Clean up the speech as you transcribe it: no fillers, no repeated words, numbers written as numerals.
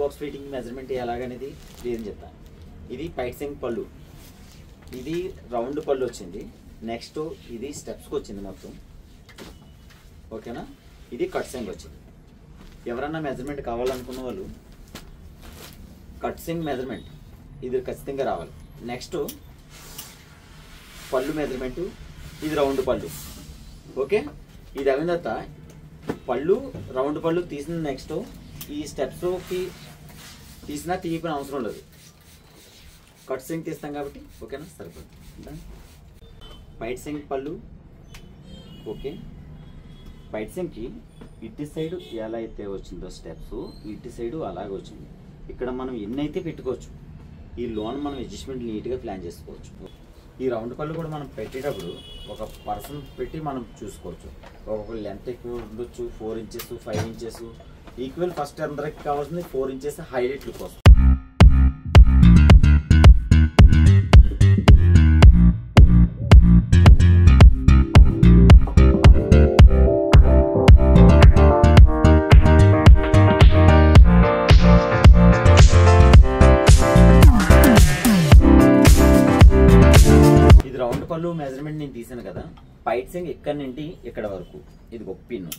Box fitting measurement ఎలాగనేది clear చెప్తాను. ఇది పైట్సింగ్ పళ్ళు, ఇది రౌండ్ పళ్ళు వచ్చింది. నెక్స్ట్ ఇది స్టెప్స్కి వచ్చింది మొత్తం, ఓకేనా. ఇది కట్ సింగ్ వచ్చింది. ఎవరన్నా మెజర్మెంట్ కావాలనుకున్న వాళ్ళు కట్ సింగ్ మెజర్మెంట్ ఇది ఖచ్చితంగా రావాలి. నెక్స్ట్ పళ్ళు మెజర్మెంటు, ఇది రౌండ్ పళ్ళు, ఓకే. ఇది అయిన తర్వాత పళ్ళు రౌండ్ పళ్ళు తీసిన నెక్స్ట్ ఈ స్టెప్స్కి తీసినా తీయకునే అవసరం లేదు, కట్ సింగ్ తీస్తాం కాబట్టి, ఓకేనా, సరిపోతుంది. పైట్ సింగ్ పళ్ళు, ఓకే. పైట్ సింగ్కి ఇటు సైడ్ ఎలా అయితే వచ్చిందో స్టెప్స్, ఇటు సైడు అలాగే వచ్చింది. ఇక్కడ మనం ఎన్ని అయితే పెట్టుకోవచ్చు, ఈ లోన్ మనం అడ్జస్ట్మెంట్ నీట్గా ప్లాన్ చేసుకోవచ్చు. ఈ రౌండ్ పళ్ళు కూడా మనం పెట్టేటప్పుడు ఒక పర్సన్ పెట్టి మనం చూసుకోవచ్చు. ఒక్కొక్క లెంత్ ఎక్కువ ఉండొచ్చు, 4 ఇంచెస్ 5 ఇంచెస్ ఈక్వల్. ఫస్ట్ అందరికి కావాల్సింది 4 ఇంచెస్ హైలైట్ లుక్ వస్తుంది. రౌండ్ పళ్ళు మెజర్మెంట్ నేను తీసాను కదా, పైట్ సింగ్ ఇక్కడ నుండి ఇక్కడ వరకు ఇది ఒక పిన్.